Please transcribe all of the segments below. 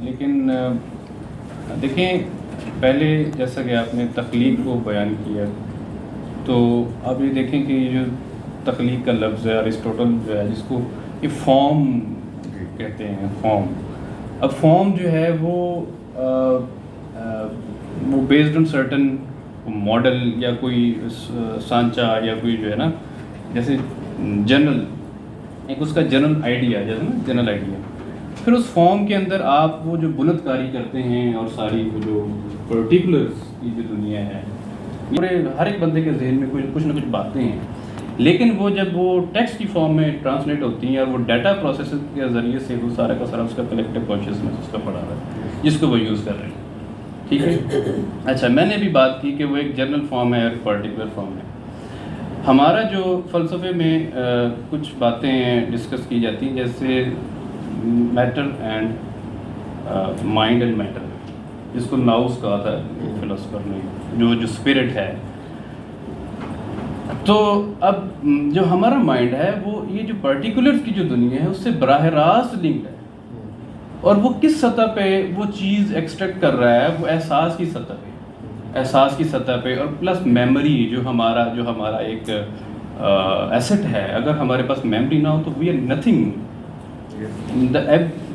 لیکن دیکھیں پہلے جیسا کہ آپ نے تخلیق کو بیان کیا تو اب یہ دیکھیں کہ یہ جو تخلیق کا لفظ ہے ارسطوٹل جو ہے جس کو یہ فارم کہتے ہیں فارم. اب فارم جو ہے وہ بیسڈ آن سرٹن ماڈل یا کوئی سانچا یا کوئی جو ہے نا جیسے جنرل ایک اس کا جنرل آئیڈیا جیسے نا جنرل آئیڈیا. پھر اس فارم کے اندر آپ وہ جو بنت کاری کرتے ہیں اور ساری وہ جو پرٹیکولرز کی جو دنیا ہے ہر ایک بندے کے ذہن میں کچھ نہ کچھ باتیں ہیں، لیکن وہ جب وہ ٹیکسٹ کی فارم میں ٹرانسلیٹ ہوتی ہیں اور وہ ڈیٹا پروسیسنگ کے ذریعے سے وہ سارا کا سارا اس کا کلیکٹیو کانشیسنس اس کا پڑا رہا ہے جس کو وہ یوز کر رہے ہیں. ٹھیک ہے. اچھا میں نے بھی بات کی کہ وہ ایک جنرل فارم ہے اور ایک پرٹیکولر فارم ہے. ہمارا جو فلسفے میں کچھ باتیں ڈسکس کی جاتی ہیں جیسے matter and mind and matter جس کو ناؤس کہا تھا فلسفر نے جو اسپرٹ ہے. تو اب جو ہمارا مائنڈ ہے وہ یہ جو پرٹیکولرز کی جو دنیا ہے اس سے براہ راست لنکڈ ہے اور وہ کس سطح پہ وہ چیز ایکسٹریکٹ کر رہا ہے وہ احساس کی سطح پہ اور پلس میموری جو ہمارا ایک ایسٹ ہے. اگر ہمارے پاس میموری نہ ہو تو we are nothing.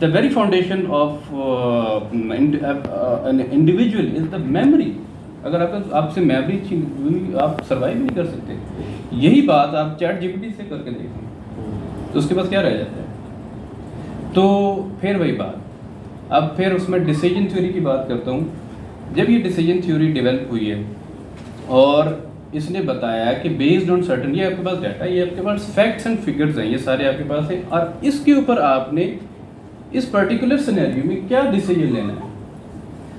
the very foundation of an individual is the memory. اگر آپ سے میموری چھین آپ سروائیو نہیں کر سکتے. یہی بات آپ چیٹ جی پی ٹی سے کر کے دیکھیں تو اس کے پاس کیا رہ جاتا ہے. تو پھر وہی بات اب پھر اس میں ڈیسیجن تھیوری کی بات کرتا ہوں. جب یہ ڈیسیجن تھیوری ڈیولپ ہوئی ہے اور اس نے بتایا کہ بیسڈ آن سرٹن یہ آپ کے پاس ڈیٹا یہ آپ کے پاس فیکٹس اینڈ فگرز ہیں یہ سارے آپ کے پاس ہیں اور اس کے اوپر آپ نے اس پرٹیکولر سینیریو میں کیا ڈیسیجن لینا ہے.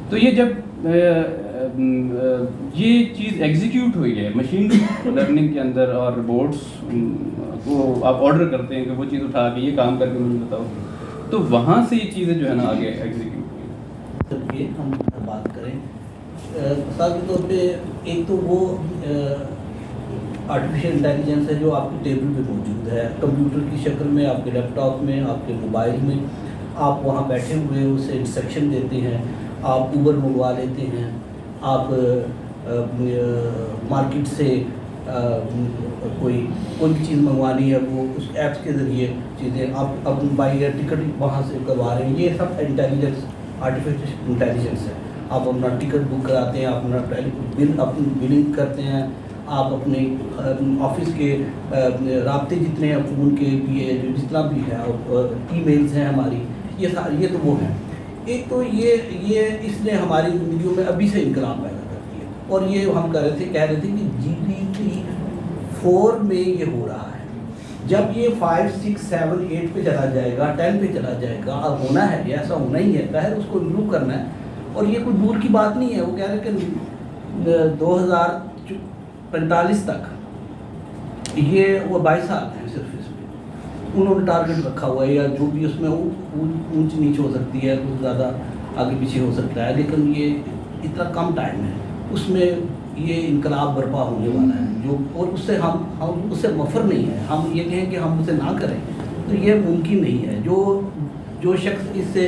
تو یہ جب یہ چیز ایگزیکیوٹ ہوئی ہے مشین لرننگ کے اندر اور روبوٹس کو آپ آرڈر کرتے ہیں کہ وہ چیز اٹھا کے یہ کام کر کے مجھے بتاؤ تو وہاں سے یہ چیزیں جو ہے نا آگے ایگزیکیوٹ ہوئی. یہ ہم بات کریں مثال کے طور پہ ایک تو وہ آرٹیفیشیل انٹیلیجنس ہے جو آپ کے ٹیبل پہ موجود ہے کمپیوٹر کی شکل میں آپ کے لیپ ٹاپ میں آپ کے موبائل میں. آپ وہاں بیٹھے ہوئے اسے انسٹرکشن دیتے ہیں. آپ اوبر منگوا لیتے ہیں. آپ مارکیٹ سے کوئی بھی چیز منگوانی ہے وہ اس ایپس کے ذریعے چیزیں آپ اپنی بائی ایئر ٹکٹ وہاں سے کروا رہے ہیں. یہ سب انٹیلیجنس آرٹیفیشیل انٹیلیجنس ہے. آپ اپنا ٹکٹ بک کراتے ہیں اپنا اپنی بلنگ کرتے ہیں. آپ اپنے آفس کے رابطے جتنے ہیں فون کے بھی ہے جتنا بھی ہے ای میلز ہیں ہماری یہ تو وہ ہیں. ایک تو یہ اس نے ہماری زندگیوں میں ابھی سے انقلاب پیدا کر دیا اور یہ ہم کہہ رہے تھے کہ GPT-4 میں یہ ہو رہا ہے. جب یہ 5 6 7 8 پہ چلا جائے گا 10 پہ چلا جائے گا اب ہونا ہے یہ ایسا ہونا ہی ہے ظاہر اس کو امپروو کرنا ہے. اور یہ کوئی دور کی بات نہیں ہے. وہ کہہ رہے کہ 2045 تک یہ وہ 22 سال ہیں صرف اس میں انہوں نے ٹارگیٹ رکھا ہوا ہے یا جو بھی اس میں اونچ نیچ ہو سکتی ہے کچھ زیادہ آگے پیچھے ہو سکتا ہے لیکن یہ اتنا کم ٹائم ہے اس میں یہ انقلاب برپا ہونے والا ہے جو اور اس سے ہم اس سے مفر نہیں ہے. ہم یہ کہیں کہ ہم اسے نہ کریں تو یہ ممکن نہیں ہے. جو شخص اس سے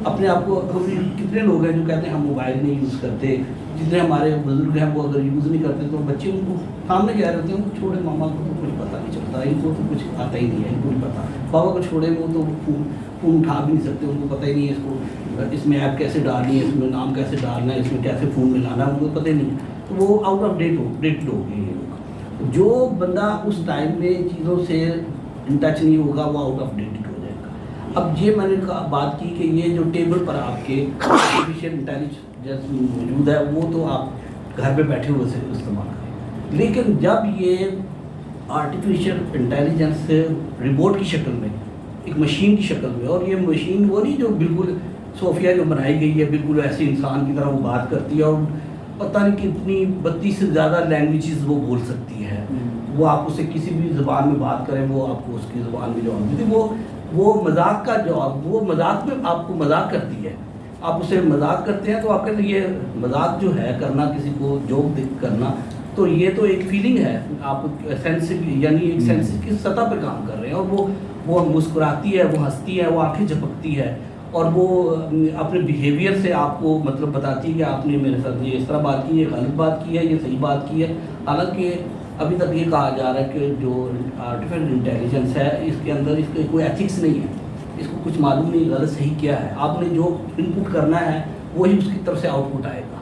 اپنے آپ کو کتنے لوگ ہیں جو کہتے ہیں ہم موبائل نہیں یوز کرتے جتنے ہمارے بزرگ ہیں وہ اگر یوز نہیں کرتے تو بچے ان کو سامنے کہہ رہے ہوتے ہیں وہ چھوڑے ماما کو تو کچھ پتہ نہیں چلتا ان کو تو کچھ آتا ہی نہیں ہے ان کو نہیں پتہ. بابا کو چھوڑے وہ تو فون اٹھا بھی نہیں سکتے ان کو پتہ ہی نہیں ہے اس کو اس میں ایپ کیسے ڈالنی ہے اس میں نام کیسے ڈالنا ہے اس میں کیسے فون میں لانا ہے ان کو پتہ ہی نہیں. تو وہ آؤٹ آف ڈیٹ ہو گئے یہ لوگ. جو بندہ اس ٹائم میں چیزوں سے ان ٹچ نہیں ہوگا وہ آؤٹ آف ڈیٹ ہو جائے گا. اب یہ میں نے بات کی کہ یہ جو ٹیبل پر آپ کے آرٹیفیشیل انٹیلیجنس موجود ہے وہ تو آپ گھر پہ بیٹھے ہوئے سے استعمال کریں لیکن جب یہ آرٹیفیشیل انٹیلیجنس ریبوٹ کی شکل میں ایک مشین کی شکل میں اور یہ مشین وہ نہیں جو بالکل صوفیہ جو بنائی گئی ہے بالکل ایسے انسان کی طرح وہ بات کرتی ہے اور پتہ نہیں کتنی 32 سے زیادہ لینگویجز وہ بول سکتی ہے. وہ آپ اسے کسی بھی زبان میں بات کریں وہ آپ کو اس کی زبان میں جواب دیتی ہے. وہ مذاق کا جواب وہ مذاق میں آپ کو مذاق کرتی ہے. آپ اسے مذاق کرتے ہیں تو آپ کہتے ہیں یہ مذاق جو ہے کرنا کسی کو جوک کرنا تو یہ تو ایک فیلنگ ہے. آپ سینسٹیو یعنی ایک سینس کی سطح پہ کام کر رہے ہیں اور وہ مسکراتی ہے وہ ہنستی ہے وہ آنکھیں جھپکتی ہے اور وہ اپنے بیہیویئر سے آپ کو مطلب بتاتی ہے کہ آپ نے میرے ساتھ یہ اس طرح بات کی ہے، غلط بات کی ہے، یہ صحیح بات کی ہے. حالانکہ ابھی تک یہ کہا جا رہا ہے کہ جو آرٹیفیشل انٹیلیجنس ہے اس کے اندر اس کے کوئی ایتھکس نہیں ہے، اس کو کچھ معلوم نہیں غلط صحیح کیا ہے. آپ نے جو ان پٹ کرنا ہے وہی اس کی طرف سے آؤٹ پٹ آئے گا،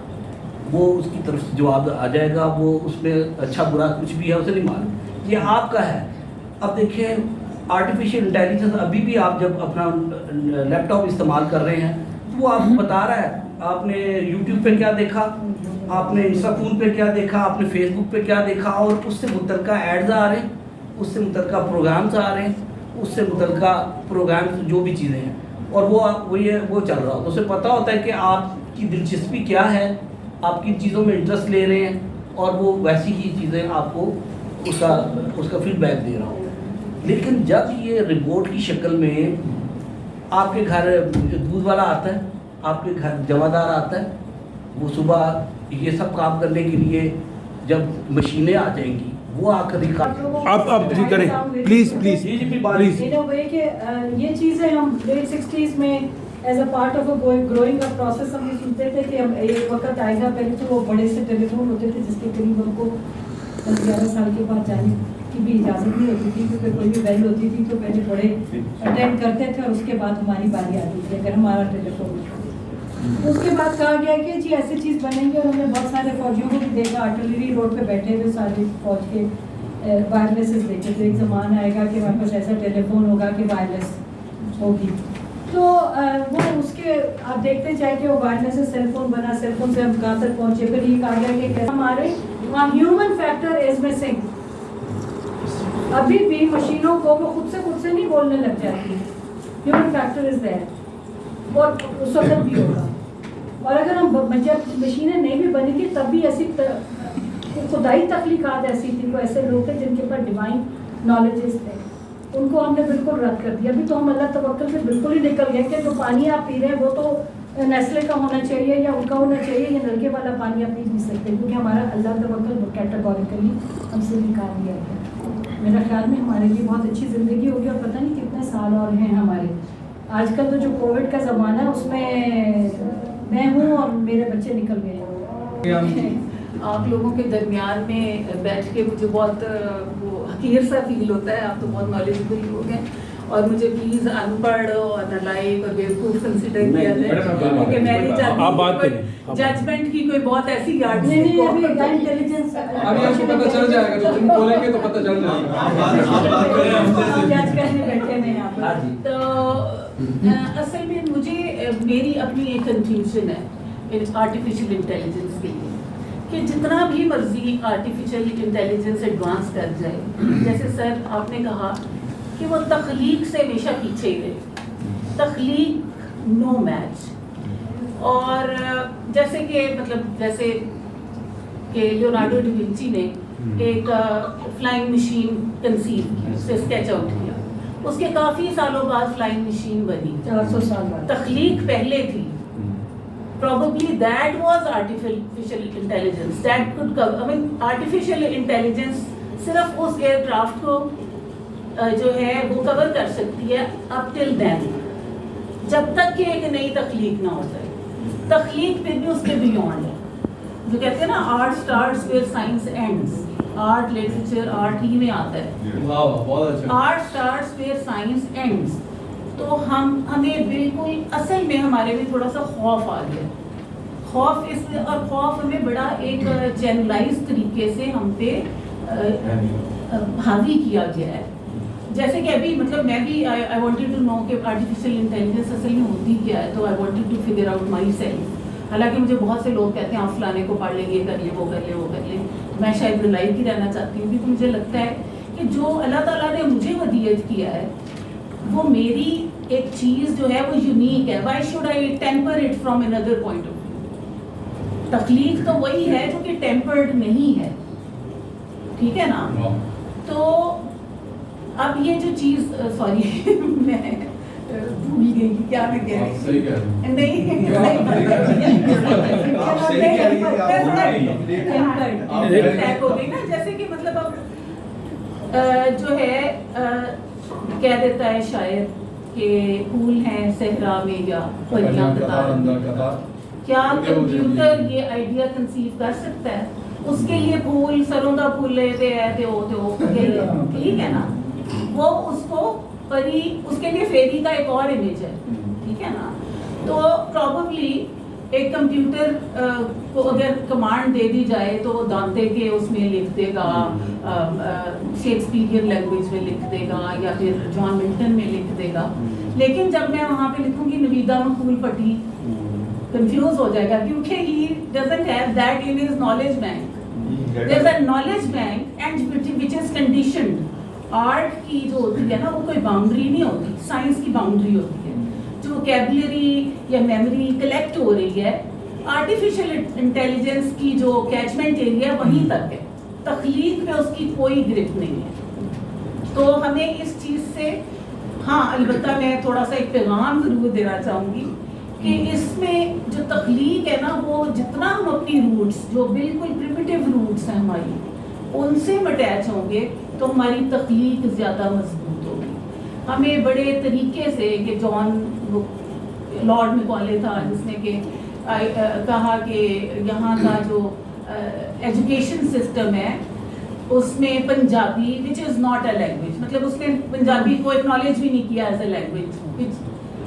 وہ اس کی طرف سے جواب آ جائے گا. وہ اس میں اچھا برا کچھ بھی ہے اسے نہیں معلوم، یہ آپ کا ہے. اب دیکھیں آرٹیفیشیل انٹیلیجنس ابھی بھی آپ جب اپنا لیپ ٹاپ استعمال کر رہے ہیں تو وہ آپ کو بتا رہا ہے آپ نے یوٹیوب پہ کیا دیکھا، آپ نے انسٹا فون پہ کیا دیکھا، آپ نے فیس بک پہ کیا دیکھا، اور اس سے متعلقہ ایڈز آ رہے ہیں، اس سے متعلقہ پروگرامز آ رہے ہیں، اس سے متعلقہ پروگرامز جو بھی چیزیں ہیں، اور وہ چل رہا ہوتا ہے. اسے پتہ ہوتا ہے کہ آپ کی دلچسپی کیا ہے، آپ کن چیزوں میں انٹرسٹ لے رہے ہیں، اور وہ ویسی ہی چیزیں آپ کو اس کا فیڈ بیک دے رہا ہوں. لیکن جب یہ رپورٹ کی شکل میں آپ کے گھر دودھ والا آتا ہے، آپ کے گھر جمعدار آتا ہے، وہ صبح یہ سب کام کرنے کے لیے جب مشینیں آ جائیں گی وہ آ کر آپ جی کریں پلیز پلیز پلیز. کہ یہ چیزیں ہم لیٹ 60s میں as a part of a growing up process ہم یہ سنتے تھے کہ ہم ایک وقت آئے گا. پہلے تو وہ بڑے سے ٹیلی فون ہوتے تھے جس کے قریب ہم کو 11 سال کے بعد جانے کی بھی اجازت نہیں ہوتی تھی، کیونکہ کوئی بھی بیل ہوتی تھی تو پہلے بڑے اٹینڈ کرتے تھے اور اس کے بعد ہماری باری آتی تھی اگر ہمارا ٹیلی فون. اس کے بعد کہا گیا کہ جی ایسی چیز بنیں گے، اور ہم نے بہت سارے فوجیوں کو بھی دیکھا آرٹلری روڈ پہ بیٹھے ہوئے سارے فوج کے وائرلیسز دیکھے. تو ایک زمانہ آئے گا کہ ہمارے پاس ایسا ٹیلی فون ہوگا کہ وائرلیس ہوگی. تو وہ اس کے آپ دیکھتے جائے کہ وہ وائرلیس سے سیل فون بنا، سیل فون سے ہم کہاں تک پہنچے. پھر یہ کہا گیا کہ ہمارے وہاں ہیومن فیکٹر از مسنگ. ابھی بھی مشینوں کو وہ خود سے نہیں بولنے لگ جاتی ہے. ہیومن فیکٹر از دیر اور اس وقت بھی ہوگا. اور اگر ہم جب مشینیں نہیں بھی بنی تھی تب بھی ایسی خدائی تخلیقات ایسی تھی، کوئی ایسے لوگ تھے جن کے پاس ڈیوائن نالجز تھے، ان کو ہم نے بالکل رد کر دیا. ابھی تو ہم اللہ توکل سے بالکل ہی نکل گئے کہ جو پانی آپ پی رہے ہیں وہ تو نیسلے کا ہونا چاہیے یا ان کا ہونا چاہیے، یا نلکے والا پانی آپ پی نہیں سکتے، کیونکہ ہمارا اللہ توکل کیٹاگوریکلی ہم سے نکال دیا گیا. میرا خیال میں ہمارے لیے بہت اچھی زندگی ہوگی، اور پتہ نہیں کتنے سال اور ہیں ہمارے. آج کل تو جو کووڈ کا زمانہ ہے اس میں ہوں اور میرے بچے نکل گئے ہیں. آپ لوگوں کے درمیان میں بیٹھ کے مجھے بہت وہ حقیر سا فیل ہوتا ہے. آپ تو بہت نالجبل لوگ ہیں، اور مجھے پلیز ان پڑھ اور نالائق اور بیوقوف کنسیڈر کیا جائے، کیونکہ میں نہیں چاہتی ججمنٹ کی کوئی بہت ایسی یارڈ نہیں ابھی انٹیلیجنس ابھی آپ کو پتہ چل جائے گا، جو تم بولیں گے تو پتہ چل جائے گا. جج کرنے بیٹھے ہیں یہاں پر. تو اصل میں مجھے میری اپنی ایک کنفیوژن ہے آرٹیفیشیل انٹیلیجنس کے لیے، کہ جتنا بھی مرضی آرٹیفیشیل انٹیلیجنس ایڈوانس کر جائے، جیسے سر آپ نے کہا کہ وہ تخلیق سے ہمیشہ پیچھے گئے، تخلیق نو میچ. اور جیسے کہ جیسے کہ لیونارڈو ڈی ونچی نے ایک فلائنگ مشین کنسیو کی، اس سے اسکیچ آؤٹ کیا، اس کے کافی سالوں بعد فلائنگ مشین بنی. 400 سال بعد تخلیق پہلے تھی. Probably that was artificial intelligence. That could cover. I mean, artificial intelligence صرف اس ایئر کرافٹ کو جو ہے وہ کور کر سکتی ہے up till then، جب تک کہ ایک نئی تخلیق نہ ہو جائے. تخلیق پھر بھی اس کے بیونڈ ہے، جو کہتے ہیں نا art starts where science ends. Art literature art ہی میں آتا ہے، art starts where science ends. تو ہمیں بالکل اصل میں ہمارے میں تھوڑا سا خوف آ گیا. خوف اس لیے، اور خوف ہمیں بڑا ایک جنرلائز طریقے سے ہم پہ حاوی کیا گیا ہے. جیسے کہ ابھی میں بھی آئی وانٹیڈ ٹو نو کہ آرٹیفیشیل انٹیلیجنس اصل میں ہوتی کیا ہے، تو I wanted to figure out myself. حالانکہ مجھے بہت سے لوگ کہتے ہیں آپ فلانے کو پڑھ لیں، یہ کر لیں، وہ کر لیں، وہ کر لیں. میں شاید ریلائز ہی رہنا چاہتی ہوں، کیونکہ مجھے لگتا ہے کہ جو اللہ تعالیٰ نے مجھے ہدیت کیا ہے وہ میری ایک چیز جو ہے وہ یونیک ہے. Why should I temper it from another point of view. تخلیق تو وہی ہے جو کہ ٹیمپرڈ نہیں ہے، ٹھیک ہے نا. تو اب یہ جو چیز سوری میں بھول گئی کہ کیا میں کہہ رہی تھی. نہیں ہو گئی نا، جیسے کہ اب جو ہے کہہ دیتا ہے شاعر کہ پھول ہیں صحرا میں یا پریاں قطار اندر. کیا کمپیوٹر یہ آئیڈیا کنسیو کر سکتا ہے؟ اس کے لیے پھول سروں کا پھول لیتے ہیں ٹھیک ہے نا, وہ اس کو پری, اس کے لیے فیری کا ایک اور امیج ہے, ٹھیک ہے نا. تو پروبیبلی ایک کمپیوٹر کو اگر کمانڈ دے دی جائے تو وہ دانتے کے اس میں لکھ دے گا, شیکسپیرین لینگویج میں لکھ دے گا, یا پھر جان ملٹن میں لکھ دے گا. لیکن جب میں وہاں پہ لکھوں گی نویدا پھول پٹی, کنفیوز ہو جائے گا, کیونکہ he doesn't have that in his knowledge bank. There is a knowledge bank and which is conditioned. Art کی جو ہوتی ہے نا وہ کوئی باؤنڈری نہیں ہوتی, سائنس کی باؤنڈری ہوتی ہے. جو ووکیبلری یا میموری کلیکٹ ہو رہی ہے, آرٹیفیشیل انٹیلیجنس کی جو کیچمنٹ ایریا وہیں تک ہے, تخلیق میں اس کی کوئی گرفت نہیں ہے. تو ہمیں اس چیز سے, ہاں البتہ میں تھوڑا سا ایک پیغام ضرور دینا چاہوں گی کہ اس میں جو تخلیق ہے نا, وہ جتنا ہم اپنی روٹس, جو بالکل پریمیٹیو روٹس ہیں ہماری, ان سے ہم اٹیچ ہوں گے تو ہماری تخلیق زیادہ مضبوط ہوگی. ہمیں بڑے طریقے سے, کہ جان لارڈ میکالے تھا جس نے کہ کہا کہ یہاں کا جو ایجوکیشن سسٹم ہے اس میں Punjabi which is not a language, مطلب اس نے پنجابی کو ایکنالج بھی نہیں کیا as a language,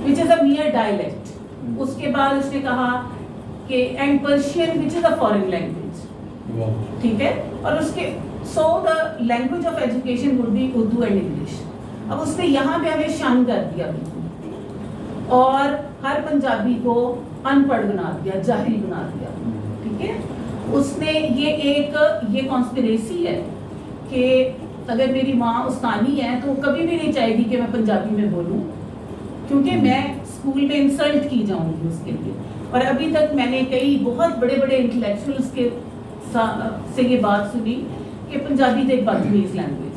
which is a mere dialect. اس کے بعد اس نے کہا کہ and Persian which is a foreign language, ٹھیک ہے, اور اس کے so the language of education would be Urdu and English. اب اس نے یہاں پہ ہمیں شان کر دیا بالکل, اور ہر پنجابی کو ان پڑھ بنا دیا, جاہل بنا دیا, ٹھیک ہے. اس نے یہ کانسپریسی ہے کہ اگر میری ماں استانی ہے تو وہ کبھی بھی نہیں چاہے گی کہ میں پنجابی میں بولوں, کیونکہ میں اسکول میں انسلٹ کی جاؤں گی اس کے لیے. اور ابھی تک میں نے کئی بہت بڑے بڑے انٹلیکچوئلس کے سے یہ بات سنی کہ پنجابی تو ایک بدتمیز لینگویج.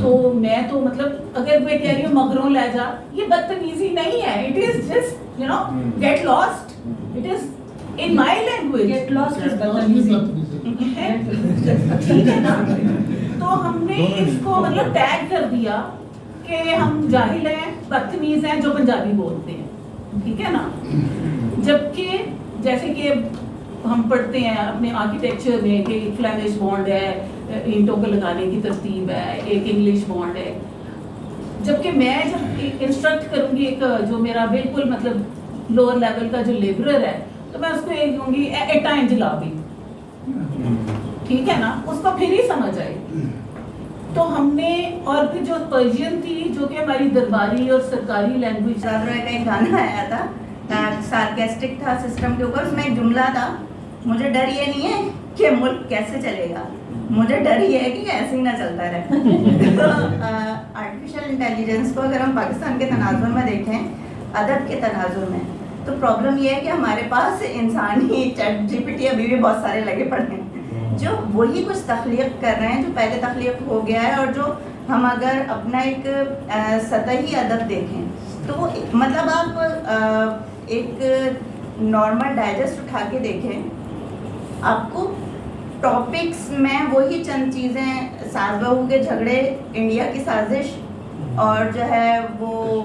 تو میں تو مطلب اگر میں کہہ رہی ہوں مغروں لہجہ, یہ بدتمیزی نہیں ہے, it is just you know get lost, it is in my language, get lost is بدتمیزی, ٹھیک ہے نا. تو ہم نے اس کو مطلب ٹیگ کر دیا کہ ہم جاہل ہیں, بدتمیز ہیں جو پنجابی بولتے ہیں, ٹھیک ہے نا. جبکہ جیسے کہ ہم پڑھتے ہیں اپنے آرکیٹیکچر میں کہ فلیمش بانڈ ہے, اینٹوں کو لگانے کی ترتیب ہے, ایک انگلش بانڈ ہے. جبکہ میں جب انسٹرکٹ کروں گی ایک جو میرا بالکل مطلب لوور لیول کا جو لیبرر ہے, تو میں اس کو یہ کہوں گی ایٹا انجلابی, ٹھیک ہے نا, اس کو پھر ہی سمجھ آئے. تو ہم نے, اور پھر جو پرشین تھی جو کہ ہماری درباری اور سرکاری لینگویج. کا ایک گانا آیا تھا, سارکیسٹک تھا سسٹم کے اوپر, اس میں ایک جملہ تھا, مجھے ڈر یہ نہیں ہے کہ ملک کیسے چلے گا, مجھے ڈر یہ ہے کہ ایسے ہی نہ چلتا رہے. تو آرٹیفیشیل انٹیلیجنس کو اگر ہم پاکستان کے تناظر میں دیکھیں, ادب کے تناظر میں, تو پرابلم یہ ہے کہ ہمارے پاس انسانی چیٹ جی پی ٹی ابھی بھی بہت سارے لگے پڑے ہیں جو وہی کچھ تخلیق کر رہے ہیں جو پہلے تخلیق ہو گیا ہے. اور جو ہم اگر اپنا ایک سطحی ادب دیکھیں تو وہ مطلب آپ ایک نارمل ڈائجسٹ اٹھا کے دیکھیں, آپ کو ٹاپکس میں وہی چند چیزیں, ساس بہو کے جھگڑے, انڈیا کی سازش, اور جو ہے وہ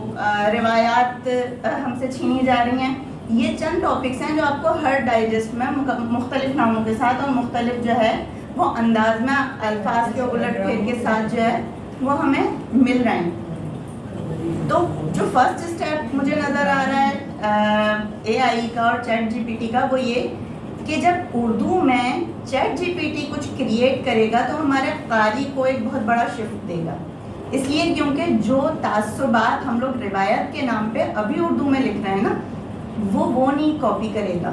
روایات ہم سے چھینی جا رہی ہیں, یہ چند ٹاپکس ہیں جو آپ کو ہر ڈائجسٹ میں مختلف ناموں کے ساتھ اور مختلف جو ہے وہ انداز میں الفاظ کے الٹ پھیر کے ساتھ جو ہے وہ ہمیں مل رہے ہیں. تو جو فرسٹ اسٹیپ مجھے نظر آ رہا ہے اے آئی کا اور چیٹ جی پی ٹی کا, وہ یہ کہ جب اردو میں چیٹ جی پی ٹی کچھ کریٹ کرے گا تو ہمارے قاری کو ایک بہت بڑا شفٹ دے گا. اس لیے کیونکہ جو تعصبات ہم لوگ روایت کے نام پہ ابھی اردو میں لکھ رہے ہیں نا, وہ نہیں کاپی کرے گا,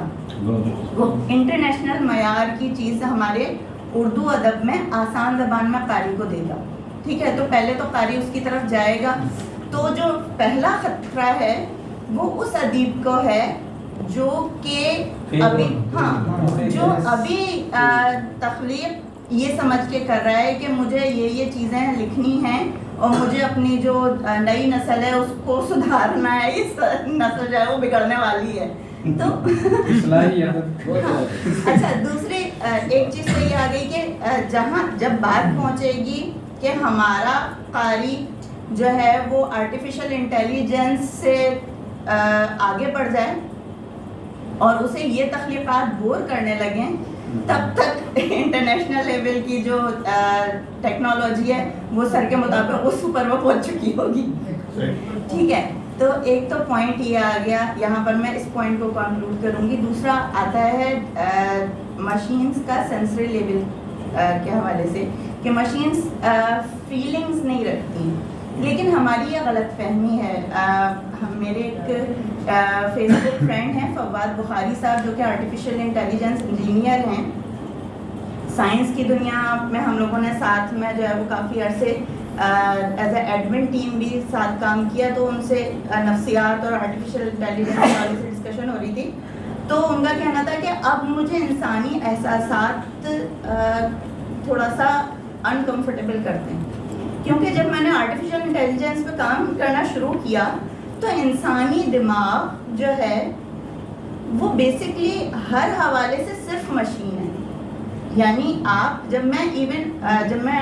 وہ انٹرنیشنل معیار کی چیز ہمارے اردو ادب میں آسان زبان میں قاری کو دے گا, ٹھیک ہے. تو پہلے تو قاری اس کی طرف جائے گا. تو جو پہلا خطرہ ہے وہ اس ادیب کو ہے جو کہ ابھی جو ابھی تخلیق یہ سمجھ کے کر رہا ہے کہ مجھے یہ چیزیں لکھنی ہیں اور مجھے اپنی جو نئی نسل ہے اس کو سدھارنا ہے, اس نسل جو ہے وہ بگڑنے والی ہے. تو اچھا, دوسری ایک چیز تو یہ آ گئی کہ جب بات پہنچے گی کہ ہمارا قاری جو ہے وہ آرٹیفیشل انٹیلیجنس سے آگے بڑھ جائے اور اسے یہ تخلیقات بور کرنے لگیں، تب تک انٹرنیشنل لیول کی جو ٹیکنالوجی ہے وہ سر کے مطابق اس اوپر وہ پہنچ چکی ہوگی. ٹھیک ہے، تو ایک تو پوائنٹ یہ آ گیا، یہاں پر میں اس پوائنٹ کو کنکلوڈ کروں گی. دوسرا آتا ہے مشینز کا سینسری لیول کے حوالے سے کہ مشینز فیلنگز نہیں رکھتی، لیکن ہماری یہ غلط فہمی ہے. میرے ایک فیس بک فرینڈ ہیں فواد بخاری صاحب، جو کہ آرٹیفیشیل انٹیلیجنس انجینئر ہیں. سائنس کی دنیا میں ہم لوگوں نے ساتھ میں جو ہے وہ کافی عرصے ایز اے ایڈمن ٹیم بھی ساتھ کام کیا، تو ان سے نفسیات اور آرٹیفیشیل انٹیلیجنس کے حوالے سے ڈسکشن ہو رہی تھی. تو ان کا کہنا تھا کہ اب مجھے انسانی احساسات تھوڑا سا انکمفرٹیبل کرتے ہیں، کیونکہ جب میں نے آرٹیفیشیل انٹیلیجنس پہ کام کرنا شروع کیا تو انسانی دماغ جو ہے وہ بیسکلی ہر حوالے سے صرف مشین ہے. یعنی آپ جب میں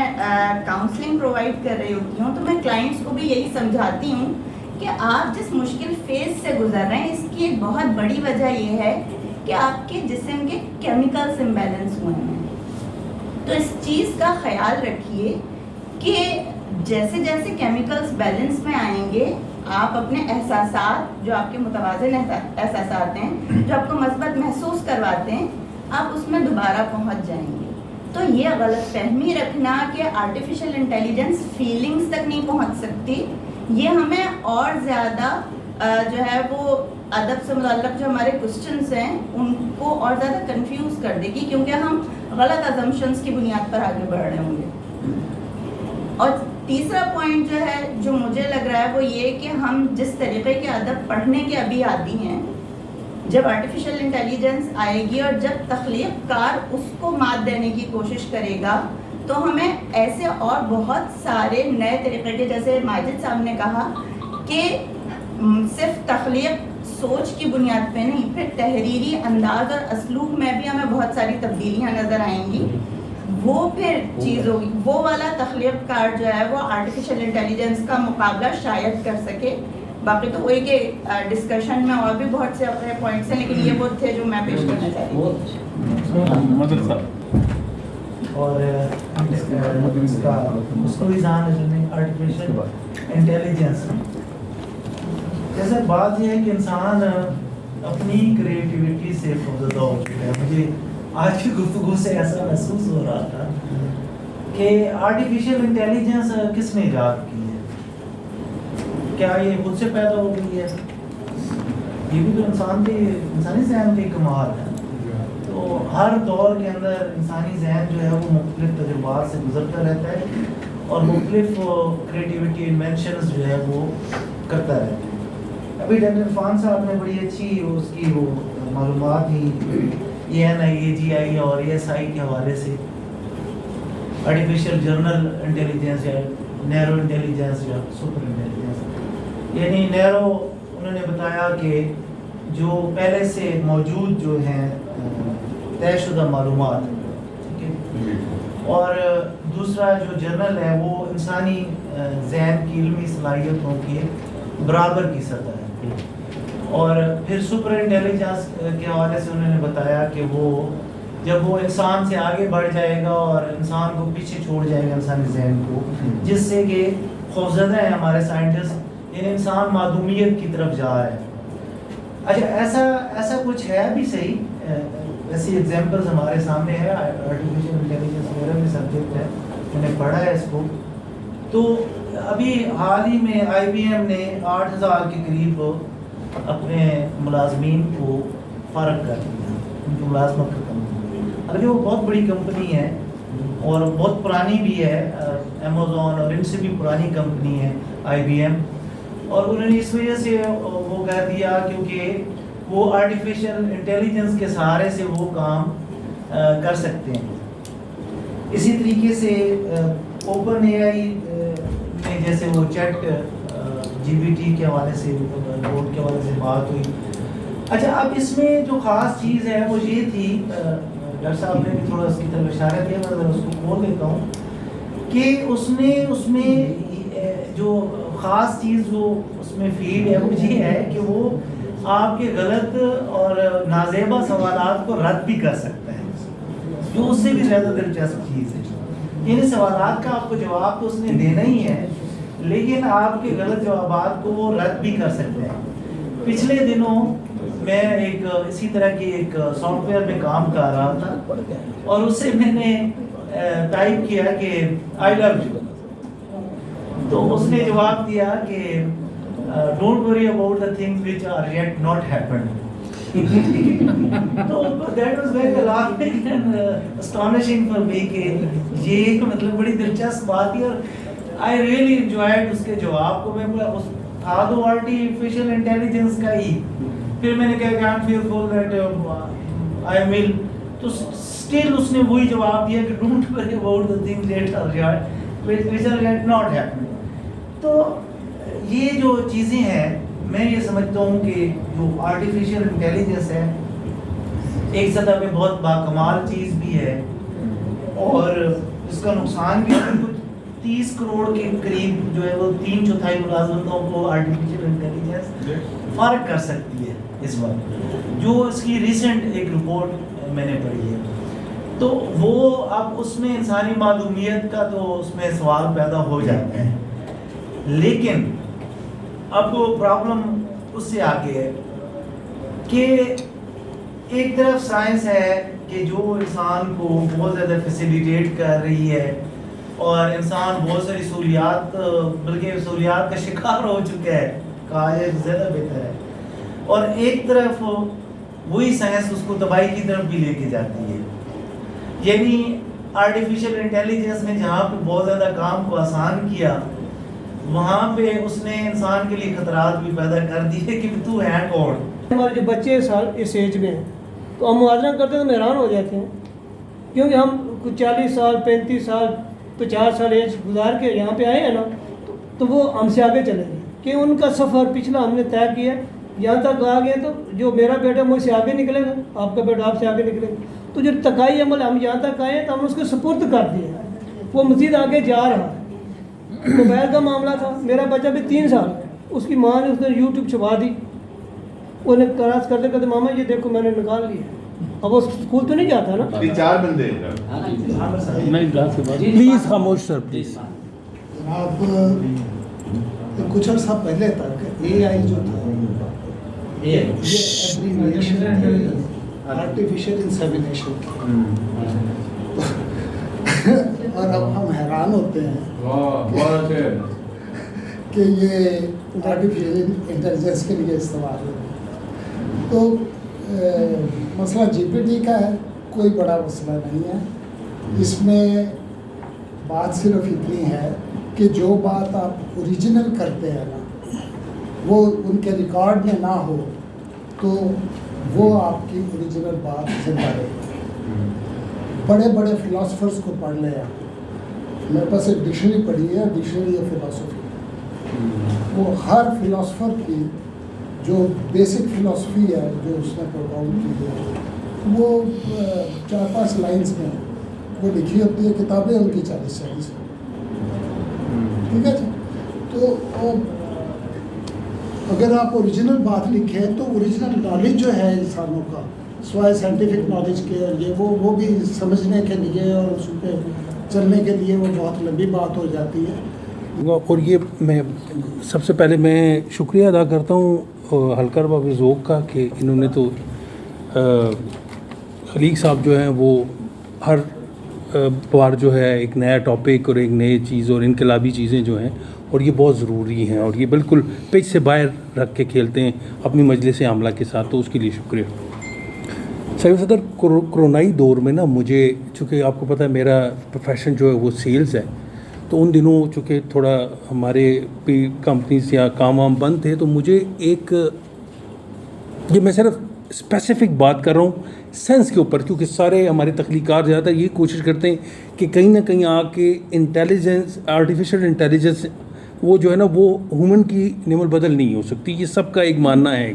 کاؤنسلنگ پرووائڈ کر رہی ہوتی ہوں تو میں کلائنٹس کو بھی یہی سمجھاتی ہوں کہ آپ جس مشکل فیز سے گزر رہے ہیں اس کی ایک بہت بڑی وجہ یہ ہے کہ آپ کے جسم کے کیمیکلز امبیلنس ہوئے ہیں. تو اس چیز کا خیال رکھیے کہ جیسے جیسے کیمیکلز بیلنس میں آئیں گے آپ اپنے احساسات جو آپ کے متوازن احساسات ہیں، جو آپ کو مثبت محسوس کرواتے ہیں، آپ اس میں دوبارہ پہنچ جائیں گے. تو یہ غلط فہمی رکھنا کہ آرٹیفیشیل انٹیلیجنس فیلنگز تک نہیں پہنچ سکتی، یہ ہمیں اور زیادہ جو ہے وہ ادب سے متعلق جو ہمارے کوسچنس ہیں ان کو اور زیادہ کنفیوز کر دے گی، کیونکہ ہم غلط ازمپشنس کی بنیاد پر آگے بڑھ رہے ہوں گے. اور تیسرا پوائنٹ جو ہے جو مجھے لگ رہا ہے وہ یہ کہ ہم جس طریقے کے ادب پڑھنے کے ابھی عادی ہیں، جب آرٹیفیشیل انٹیلیجنس آئے گی اور جب تخلیق کار اس کو مات دینے کی کوشش کرے گا تو ہمیں ایسے اور بہت سارے نئے طریقے کے، جیسے ماجد صاحب نے کہا کہ صرف تخلیق سوچ کی بنیاد پہ نہیں، پھر تحریری انداز اور اسلوب میں بھی ہمیں بہت ساری تبدیلیاں نظر آئیں گی. وہ پھر چیز ہوگی، وہ والا تخلیق کار جو ہے وہ آرٹیفیشیل انٹیلیجنس کا مقابلہ شاید کر سکے. باقی تو وہی کہ ڈسکشن میں اور بھی بہت سے اپنے پوائنٹس ہیں، لیکن یہ وہ تھے جو میں پیش کرنا چاہتی ہوں. اور اس کا مستویزان ہے جو نہیں آرٹیفیشیل انٹیلیجنس، جیسے بات یہ ہے کہ انسان اپنی کریٹیوٹی سے خوفزدہ ہو چکا ہے. مجھے آج کی گفتگو سے ایسا محسوس ہو رہا تھا کہ آرٹیفیشیل انٹیلیجنس کس نے ایجاد کی ہے؟ کیا یہ خود سے پیدا ہو گئی ہے؟ یہ بھی تو انسانی ذہن کا کمال ہے. تو ہر دور کے اندر انسانی ذہن جو ہے وہ مختلف تجربات سے گزرتا رہتا ہے اور مختلف کریٹیوٹی انوینشنز جو ہے وہ کرتا رہتا ہے. ابھی ڈاکٹر عرفان صاحب نے بڑی اچھی اس کی وہ معلومات ہی ANI اور ASI کے حوالے سے آرٹیفیشیل جنرل انٹیلیجنس یا نیرو انٹیلیجنس یا سپر انٹیلیجنس، یعنی نیرو انہوں نے بتایا کہ جو پہلے سے موجود جو ہیں طے شدہ معلومات، ٹھیک ہے، اور دوسرا جو جنرل ہے وہ انسانی ذہن کی علمی صلاحیتوں کے برابر کی سطح ہے. اور پھر سپر انٹیلیجنس کے حوالے سے انہوں نے بتایا کہ وہ جب وہ انسان سے آگے بڑھ جائے گا اور انسان کو پیچھے چھوڑ جائے گا انسانی ذہن کو، جس سے کہ خوفزدہ ہیں ہمارے سائنٹسٹ، یعنی انسان معدومیت کی طرف جا رہا ہے. اچھا ایسا کچھ ہے بھی صحیح، ایسی ایگزامپلز ہمارے سامنے ہے. آرٹیفیشیل انٹیلیجنس میرا بھی سبجیکٹ ہے، میں نے پڑھا ہے اس کو. تو ابھی حال ہی میں IBM نے 8000 کے قریب اپنے ملازمین کو فارغ کر دیا، ان کی ملازمت ختم ہوئی. حالانکہ وہ بہت بڑی کمپنی ہے اور بہت پرانی بھی ہے، Amazon اور ان سے بھی پرانی کمپنی ہے IBM. اور انہوں نے اس وجہ سے وہ کہہ دیا کیونکہ وہ آرٹیفیشیل انٹیلیجنس کے سہارے سے وہ کام کر سکتے ہیں. اسی طریقے سے اوپن AI میں جیسے وہ چیٹ GPT کے حوالے سے، بورڈ کے حوالے سے بات ہوئی. اچھا اب اس میں جو خاص چیز ہے وہ یہ تھی، ڈاکٹر صاحب نے بھی تھوڑا اس کی طرف اشارہ کیا، میں اس کو کھول دیتا ہوں کہ اس میں جو خاص چیز جو اس میں فیڈ ہے وہ یہ ہے کہ وہ آپ کے غلط اور نازیبا سوالات کو رد بھی کر سکتا ہے، جو اس سے بھی زیادہ دلچسپ چیز ہے. ان سوالات کا آپ کو جواب تو اس نے دینا ہی ہے، لیکن آپ کے غلط جوابات کو وہ رد بھی کر سکتے ہیں. پچھلے دنوں میں ایک اسی طرح کی ایک سافٹ ویئر میں کام کر رہا تھا اور اس سے میں نے ٹائپ کیا کہ آئی لو یو، تو اس نے جواب دیا کہ don't worry about the things which are yet not happened. تو that was very alarming and astonishing for me کہ یہ مطلب بڑی دلچسپ بات ہے، اور آئی ریئلی انجوائڈ اس کے جواب کو. میں اس تھا تو آرٹیفیشیل انٹیلیجنس کا ہی، پھر میں نے کہا کہ I am fearful that I will, تو اسٹل اس نے وہی جواب دیا کہ don't worry about the things that are which are yet not happening. تو یہ جو چیزیں ہیں میں یہ سمجھتا ہوں کہ جو آرٹیفیشیل انٹیلیجنس ہے ایک سطح پہ بہت باکمال چیز بھی ہے، اور اس کا نقصان بھی ہے. کچھ 30 کروڑ کے قریب جو ہے وہ 3/4 ملازمتوں کو آرٹیفیشیل انٹیلیجنس فارغ کر سکتی ہے اس وقت، جو اس کی ریسنٹ ایک رپورٹ میں نے پڑھی ہے. تو وہ اب اس میں انسانی معلومیت کا تو اس میں سوال پیدا ہو جاتا ہے، لیکن اب وہ پرابلم اس سے آگے ہے کہ ایک طرف سائنس ہے کہ جو انسان کو بہت زیادہ فیسیلیٹیٹ کر رہی ہے اور انسان بہت ساری سہولیات، بلکہ سہولیات کا شکار ہو چکا ہے، کہا جائے زیادہ بہتر ہے، اور ایک طرف وہی سائنس اس کو تباہی کی طرف بھی لے کے جاتی ہے. یعنی آرٹیفیشیل انٹیلیجنس نے جہاں پہ بہت زیادہ کام کو آسان کیا، وہاں پہ اس نے انسان کے لیے خطرات بھی پیدا کر دیے کہ تو ہے کون. ہمارے جو بچے اس ایج میں ہیں تو ہم موازنہ کرتے ہیں تو حیران ہو جاتے ہیں، کیونکہ ہم کچھ 40 سال 35 سال 50 سال ایج گزار کے یہاں پہ آئے ہیں نا، تو وہ ہم سے آگے چلے گئے کہ ان کا سفر پچھلا ہم نے طے کیا، یہاں تک آ گئے. تو جو میرا بیٹا مجھ سے آگے نکلے گا، آپ کا بیٹا آپ سے آگے نکلے گا. تو جو تقائی عمل ہم یہاں تک آئے ہیں تو ہم اس کو سپرد کر دیے، وہ مزید آگے جا رہا ہے. موبائل کا معاملہ تھا، میرا بچہ بھی 3 سال ہے، اس کی ماں نے اس نے یوٹیوب چھپا دی، انہیں کراس کرتے کرتے ماما یہ دیکھو میں نے نکال لیا. اب وہ اسکول تو نہیں جاتا نا. 4 بندے پلیز خاموش سر پلیز. جناب کچھ عرصہ پہلے تک اے آئی جو تھا یہ آرٹیفیشیل انسیمینیشن اور اب ہم حیران ہوتے ہیں کہ یہ آرٹیفیشیل انٹیلیجنس کے لیے استعمال ہے. تو مسئلہ جی پی ٹی کا ہے، کوئی بڑا مسئلہ نہیں ہے. اس میں بات صرف اتنی ہے کہ جو بات آپ اوریجنل کرتے ہیں نا وہ ان کے ریکارڈ میں نہ ہو تو وہ آپ کی اوریجنل بات زندہ رہے. بڑے بڑے فلاسفرز کو پڑھ لیں آپ، میرے پاس ایک ڈکشنری پڑھی ہے، ڈکشنری آف فلاسفی. وہ ہر فلاسفر کی جو بیسک فلاسفی ہے جو اس نے پروپاؤنڈ کی ہے وہ 4-5 لائنز میں وہ لکھی ہوتی ہے. کتابیں ان کی 40-40 ٹھیک ہے جی. تو اگر آپ اوریجنل بات لکھیں تو اوریجنل نالج جو ہے انسانوں کا سوائے سائنٹیفک نالج کے اور یہ وہ بھی سمجھنے کے لیے اور اس پہ چلنے کے لیے وہ بہت لمبی بات ہو جاتی ہے. اور یہ میں سب سے پہلے میں شکریہ ادا کرتا ہوں حلقہ رباب ذوق کا کہ انہوں نے تو خلیق صاحب جو ہیں وہ ہر بار جو ہے ایک نیا ٹاپک اور ایک نئی چیز اور انقلابی چیزیں جو ہیں اور یہ بہت ضروری ہیں اور یہ بالکل پچ سے باہر رکھ کے کھیلتے ہیں اپنی مجلس عاملہ کے ساتھ، تو اس کے لیے شکریہ. سید صدر کرونائی دور میں نا مجھے، چونکہ آپ کو پتہ ہے میرا پروفیشن جو ہے وہ سیلز ہے، تو ان دنوں چونکہ تھوڑا ہمارے بھی کمپنیز یا کام وام بند تھے، تو مجھے ایک یہ میں صرف اسپیسیفک بات کر رہا ہوں سینس کے اوپر، کیونکہ سارے ہمارے تخلیقات زیادہ تر یہ کوشش کرتے ہیں کہ کہیں نہ کہیں آ کے انٹیلیجنس، آرٹیفیشیل انٹیلیجنس وہ جو ہے نا وہ ہیومن کی نعمت بدل نہیں ہو سکتی. یہ سب کا ایک ماننا ہے.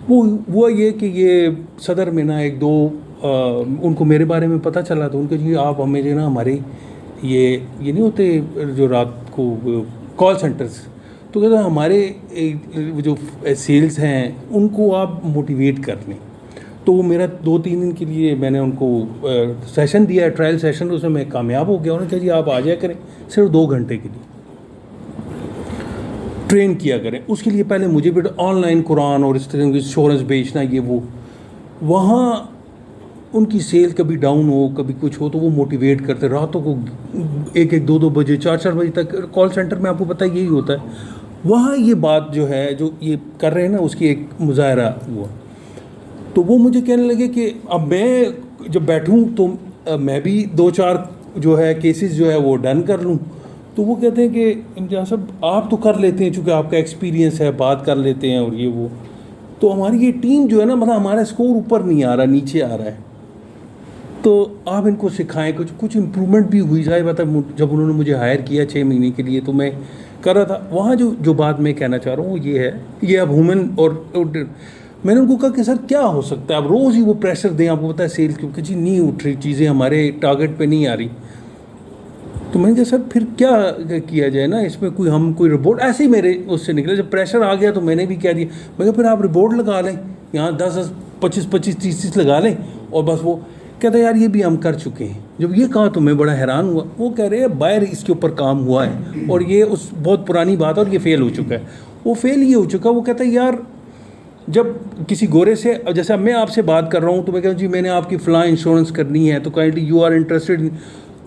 وہ یہ کہ یہ صدر میں نا ایک دو ان کو میرے بارے میں پتہ چلا تو ان کے جی آپ ہمیں جو ہے نا ہمارے یہ نہیں ہوتے جو رات کو کال سینٹرز تو کہتا ہے ہمارے جو سیلز ہیں ان کو آپ موٹیویٹ کر لیں. تو وہ میرا 2-3 دن کے لیے میں نے ان کو سیشن دیا ہے, ٹرائل سیشن, اس میں میں کامیاب ہو گیا. انہوں نے کہا جی آپ آ جایا کریں صرف 2 گھنٹے کے لیے ٹرین کیا کریں. اس کے لیے پہلے مجھے بھی آن لائن قرآن اور اس طرح کی انشورنس بیچنا یہ وہ. وہاں ان کی سیل کبھی ڈاؤن ہو کبھی کچھ ہو تو وہ موٹیویٹ کرتے, راتوں کو 1-2 بجے 4 بجے تک. کال سینٹر میں آپ کو پتہ یہی ہوتا ہے. وہاں یہ بات جو ہے جو یہ کر رہے ہیں نا اس کی ایک مظاہرہ ہوا. تو وہ مجھے کہنے لگے کہ اب میں جب بیٹھوں تو میں بھی 2-4 جو ہے کیسز جو ہے وہ ڈن کر لوں. تو وہ کہتے ہیں کہ امتیاز صاحب آپ تو کر لیتے ہیں چونکہ آپ کا ایکسپیرینس ہے, بات کر لیتے ہیں اور یہ وہ. تو ہماری یہ ٹیم جو ہے نا مطلب ہمارا اسکور اوپر نہیں آ رہا, نیچے آ رہا ہے. تو آپ ان کو سکھائیں. کچھ امپرومنٹ بھی ہوئی. ظاہر بات ہے جب انہوں نے مجھے ہائر کیا 6 مہینے کے لیے تو میں کر رہا تھا. وہاں جو بات میں کہنا چاہ رہا ہوں وہ یہ ہے, یہ اب ہیومن اور میں نے ان کو کہا کہ سر کیا ہو سکتا ہے آپ روز ہی وہ پریشر دیں, آپ کو پتہ ہے سیل کیونکہ جی نہیں اٹھ رہی چیزیں, ہمارے ٹارگیٹ پہ نہیں آ رہی. تو میں نے کہا سر پھر کیا کیا جائے نا, اس میں کوئی رپورٹ ایسے ہی میرے اس سے نکلے. جب پریشر آ گیا تو میں نے بھی کہہ دیا, میں کہا پھر آپ رپورٹ لگا لیں یہاں 10 25 30 لگا لیں اور بس. وہ کہتا ہے یار یہ بھی ہم کر چکے ہیں. جب یہ کہا تو میں بڑا حیران ہوا. وہ کہہ رہے ہیں باہر اس کے اوپر کام ہوا ہے اور یہ اس بہت پرانی بات ہے اور یہ فیل ہو چکا ہے. وہ فیل یہ ہو چکا. وہ کہتا ہے یار جب کسی گورے سے, جیسے اب میں آپ سے بات کر رہا ہوں تو میں کہتا ہوں جی میں نے آپ کی فلاں انشورنس کرنی ہے تو کائنڈلی یو آر انٹرسٹڈ.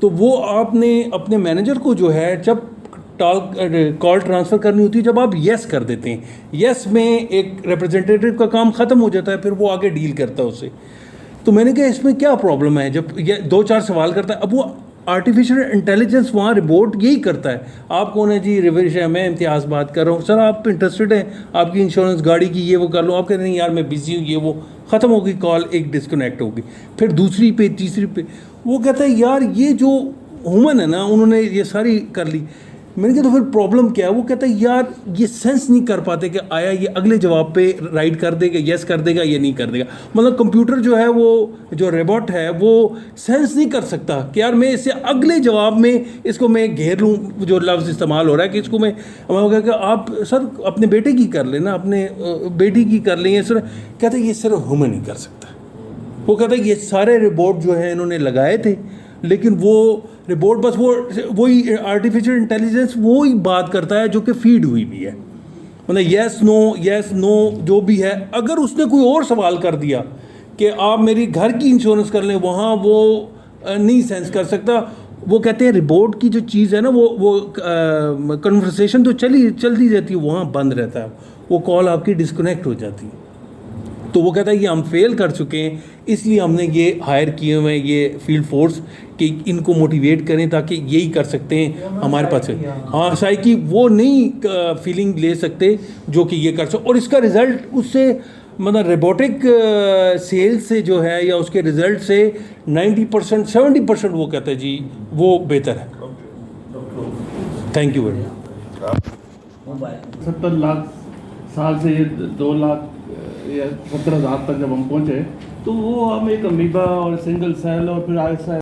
تو وہ آپ نے اپنے مینیجر کو جو ہے جب کال ٹرانسفر کرنی ہوتی ہے جب آپ یس کر دیتے ہیں, یس میں ایک ریپرزینٹیٹیو کا کام ختم ہو جاتا ہے, پھر وہ آگے ڈیل کرتا ہے اس سے. تو میں نے کہا اس میں کیا پرابلم ہے جب یہ 2-4 سوال کرتا ہے. اب وہ آرٹیفیشیل انٹیلیجنس وہاں رپورٹ یہی کرتا ہے. آپ کون ہے جی ریویش ہے, میں امتیاز بات کر رہا ہوں. سر آپ انٹرسٹڈ ہیں آپ کی انشورنس گاڑی کی یہ وہ کر لو. آپ کہتے ہیں نہیں یار میں بزی ہوں, یہ وہ ختم ہوگی کال, ایک ڈسکنیکٹ ہوگی. پھر دوسری پہ تیسری پہ. وہ کہتا ہے یار یہ جو ہیومن ہے نا انہوں نے یہ ساری کر لی. میں نے کہا تو پھر پرابلم کیا ہے. وہ کہتا ہے یار یہ سینس نہیں کر پاتے کہ آیا یہ اگلے جواب پہ رائٹ کر دے گا, یس کر دے گا یا نہیں کر دے گا. مطلب کمپیوٹر جو ہے وہ جو روبوٹ ہے وہ سینس نہیں کر سکتا کہ یار میں اس سے اگلے جواب میں اس کو میں گھیر لوں. جو لفظ استعمال ہو رہا ہے کہ اس کو میں کہا کہ آپ سر اپنے بیٹے کی کر لیں نا, اپنے بیٹی کی کر لیں. سر کہتا ہے یہ صرف ہیومن نہیں کر سکتا. وہ کہتا ہے یہ سارے رپورٹ جو ہیں انہوں نے لگائے تھے لیکن وہ رپورٹ بس وہی آرٹیفیشیل انٹیلیجنس وہی بات کرتا ہے جو کہ فیڈ ہوئی بھی ہے. مطلب یس نو جو بھی ہے. اگر اس نے کوئی اور سوال کر دیا کہ آپ میری گھر کی انشورنس کر لیں, وہاں وہ نہیں سینس کر سکتا. وہ کہتے ہیں رپورٹ کی جو چیز ہے نا وہ کنورسیشن تو چلتی رہتی ہے, وہاں بند رہتا ہے, وہ کال آپ کی ڈسکنیکٹ ہو جاتی ہے. تو وہ کہتا ہے یہ ہم فیل کر چکے ہیں, اس لیے ہم نے یہ ہائر کیے ہوئے ہیں یہ فیلڈ فورس کہ ان کو موٹیویٹ کریں تاکہ یہی کر سکتے ہیں ہمارے پاس. ہاں سائی کی وہ نہیں فیلنگ لے سکتے جو کہ یہ کر سکتے. اور اس کا رزلٹ اس سے مطلب روبوٹک سیل سے جو ہے یا اس کے رزلٹ سے 90% 70% وہ کہتا ہے جی وہ بہتر ہے. Thank you very much. 70 lakh سال سے 2 لاکھ یا 70,000 تک جب ہم پہنچے تو وہ ہم ایک امیبا اور سنگل سیل اور پھر آہستہ